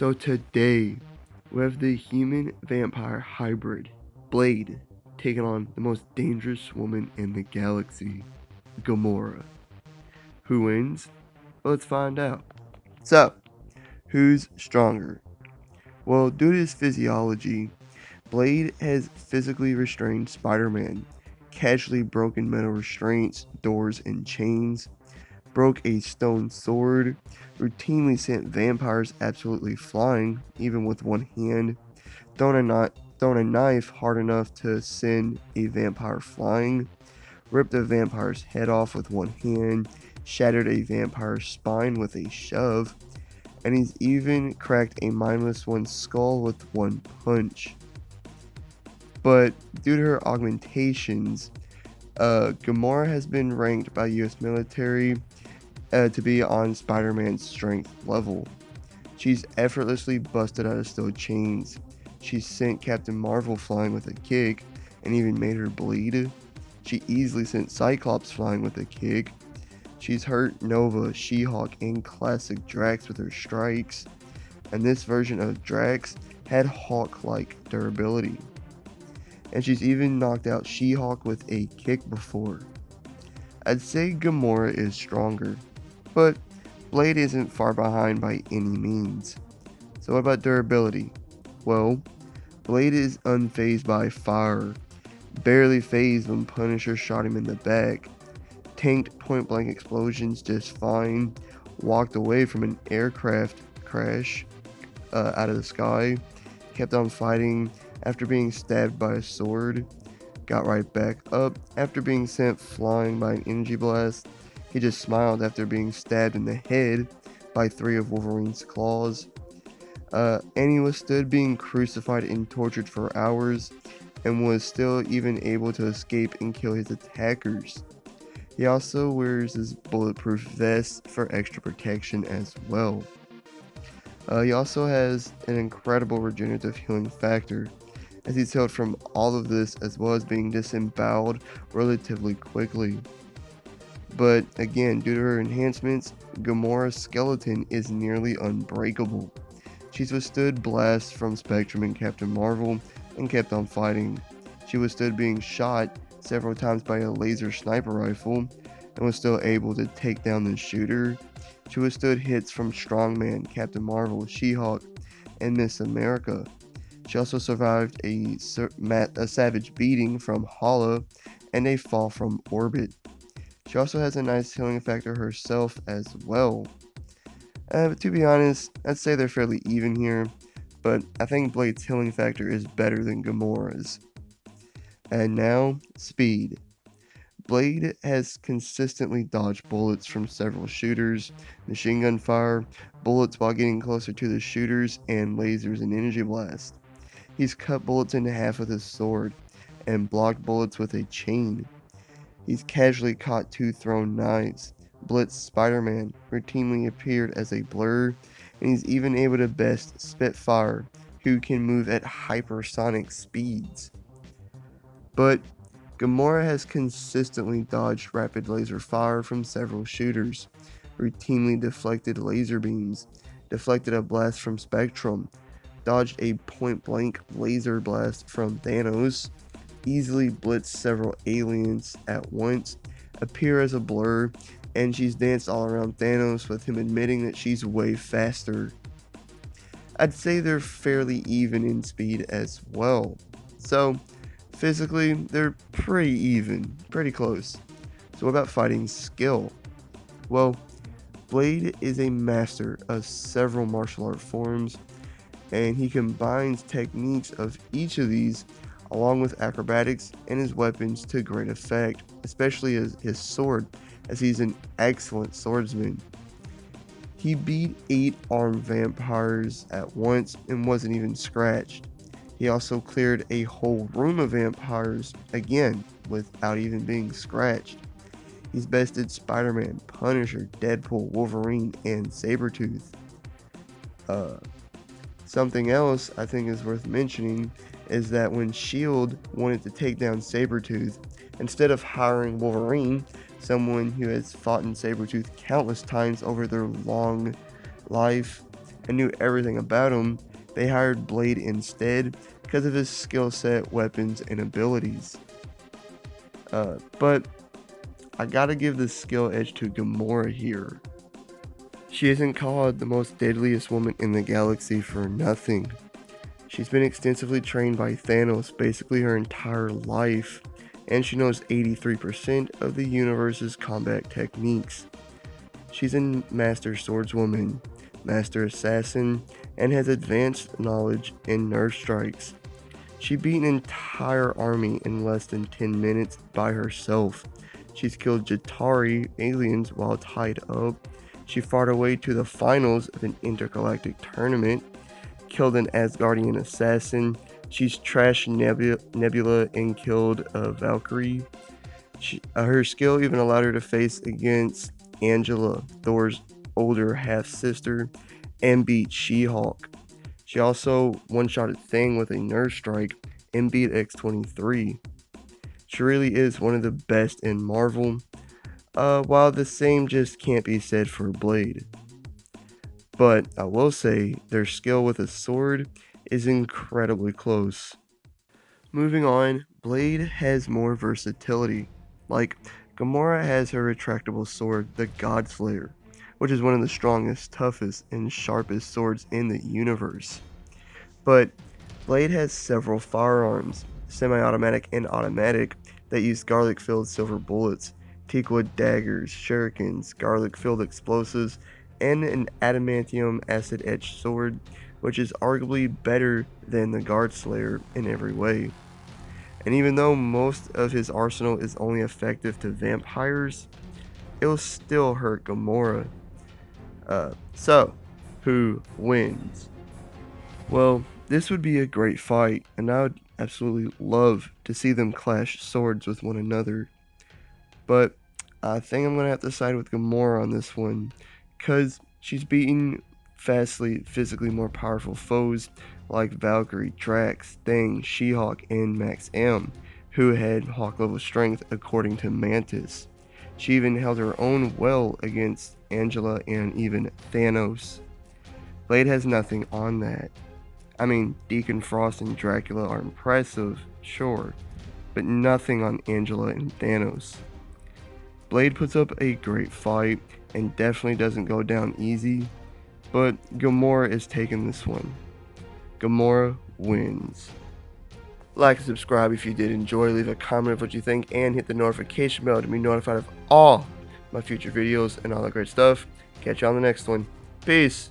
So today, we have the human vampire hybrid, Blade, taking on the most dangerous woman in the galaxy, Gamora. Who wins? Well, let's find out. So, who's stronger? Well, due to his physiology, Blade has physically restrained Spider Man, casually broken metal restraints, doors, and chains, broke a stone sword, routinely sent vampires absolutely flying, even with one hand, thrown a knife hard enough to send a vampire flying, ripped a vampire's head off with one hand, shattered a vampire's spine with a shove, and he's even cracked a mindless one's skull with one punch. But due to her augmentations, Gamora has been ranked by US military to be on Spider Man's strength level. She's effortlessly busted out of steel chains. She sent Captain Marvel flying with a kick and even made her bleed. She easily sent Cyclops flying with a kick. She's hurt Nova, She-Hulk, and classic Drax with her strikes. And this version of Drax had Hulk-like durability. And she's even knocked out She-Hulk with a kick before. I'd say Gamora is stronger, but Blade isn't far behind by any means. So what about durability? Well, Blade is unfazed by fire, barely phased when Punisher shot him in the back, tanked point blank explosions just fine, walked away from an aircraft crash out of the sky, kept on fighting after being stabbed by a sword, got right back up after being sent flying by an energy blast. He just smiled after being stabbed in the head by 3 of Wolverine's claws. And he withstood being crucified and tortured for hours and was still even able to escape and kill his attackers. He also wears his bulletproof vest for extra protection as well. He also has an incredible regenerative healing factor, as he's healed from all of this as well as being disemboweled relatively quickly. But again, due to her enhancements, Gamora's skeleton is nearly unbreakable. She's withstood blasts from Spectrum and Captain Marvel and kept on fighting. She withstood being shot several times by a laser sniper rifle and was still able to take down the shooter. She withstood hits from Strongman, Captain Marvel, She-Hulk, and Miss America. She also survived a savage beating from Hala and a fall from orbit. She also has a nice healing factor herself as well. But to be honest, I'd say they're fairly even here, but I think Blade's healing factor is better than Gamora's. And now, speed. Blade has consistently dodged bullets from several shooters, machine gun fire, bullets while getting closer to the shooters, and lasers and energy blasts. He's cut bullets in half with his sword, and blocked bullets with a chain. He's casually caught 2 thrown knives. Blitz Spider-Man routinely appeared as a blur, and he's even able to best Spitfire, who can move at hypersonic speeds. But Gamora has consistently dodged rapid laser fire from several shooters, routinely deflected laser beams, deflected a blast from Spectrum, dodged a point-blank laser blast from Thanos, easily blitzed several aliens at once, appear as a blur, and she's danced all around Thanos with him admitting that she's way faster. I'd say they're fairly even in speed as well. So, physically, they're pretty even, pretty close. So, what about fighting skill? Well, Blade is a master of several martial art forms, and he combines techniques of each of these along with acrobatics and his weapons to great effect, especially his sword, as he's an excellent swordsman. He beat 8 armed vampires at once and wasn't even scratched. He also cleared a whole room of vampires, again, without even being scratched. He's bested Spider-Man, Punisher, Deadpool, Wolverine, and Sabretooth. Uh, Something else I think is worth mentioning is that when S.H.I.E.L.D. wanted to take down Sabretooth, instead of hiring Wolverine, someone who has fought in Sabretooth countless times over their long life, and knew everything about him, they hired Blade instead because of his skill set, weapons, and abilities. But I gotta give the skill edge to Gamora here. She isn't called the most deadliest woman in the galaxy for nothing. She's been extensively trained by Thanos basically her entire life, and she knows 83% of the universe's combat techniques. She's a master swordswoman, master assassin, and has advanced knowledge in nerve strikes. She beat an entire army in less than 10 minutes by herself. She's killed Jatari aliens while tied up. She fought her way to the finals of an intergalactic tournament, killed an Asgardian assassin. She's trashed Nebula and killed Valkyrie. Her skill even allowed her to face against Angela, Thor's older half-sister, and beat She-Hulk. She also one-shotted Thing with a nerve strike and beat X-23. She really is one of the best in Marvel, while the same just can't be said for Blade. But I will say their skill with a sword is incredibly close. Moving on, Blade has more versatility. Like, Gamora has her retractable sword, the Godslayer, which is one of the strongest, toughest, and sharpest swords in the universe. But Blade has several firearms, semi-automatic and automatic, that use garlic-filled silver bullets, teakwood daggers, shurikens, garlic-filled explosives, and an adamantium acid-etched sword, which is arguably better than the Guard Slayer in every way. And even though most of his arsenal is only effective to vampires, it'll still hurt Gamora. So, who wins? Well, this would be a great fight, and I would absolutely love to see them clash swords with one another. But I think I'm going to have to side with Gamora on this one, because she's beaten vastly physically more powerful foes like Valkyrie, Drax, Thing, She-Hulk, and Max M, who had Hawk level strength according to Mantis. She even held her own well against Angela and even Thanos. Blade has nothing on that. I mean, Deacon Frost and Dracula are impressive, sure, but nothing on Angela and Thanos. Blade puts up a great fight and definitely doesn't go down easy, but Gamora is taking this one. Gamora wins. Like and subscribe if you did enjoy, leave a comment of what you think, and hit the notification bell to be notified of all my future videos and all that great stuff. Catch you on the next one. Peace.